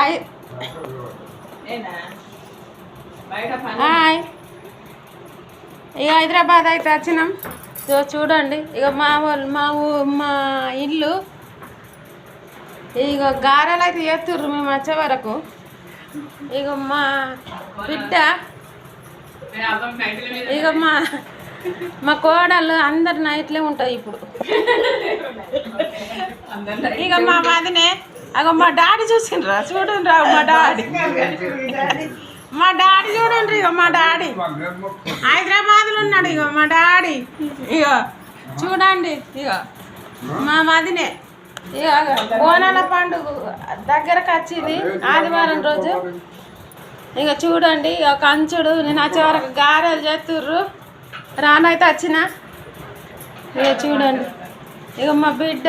Hi hi. ఇక హైదరాబాద్ అయితే వచ్చినాం. చూడండి ఇక మా వాళ్ళు మా ఇల్లు ఇక గారెలు అయితే చేస్తుర్రు మేము వచ్చే వరకు. ఇక మా బిడ్డ ఇక మా కోడళ్ళు అందరు నైట్లే ఉంటాయి ఇప్పుడు. ఇక మా వదినే అగ మా డాడీ చూసిండ్రా చూడండిరా మా డాడీ చూడండి. ఇక మా డాడీ హైదరాబాద్లో ఉన్నాడు. ఇక మా డాడీ ఇక చూడండి. ఇక మా వదినే ఇక బోనాల పండుగ దగ్గరకు వచ్చింది ఆదివారం రోజు. ఇక చూడండి ఇక కంచుడు నేను వచ్చే వరకు గారెలు చేస్తుర్రు. రానైతే వచ్చిన ఇక చూడండి ఇక మా బిడ్డ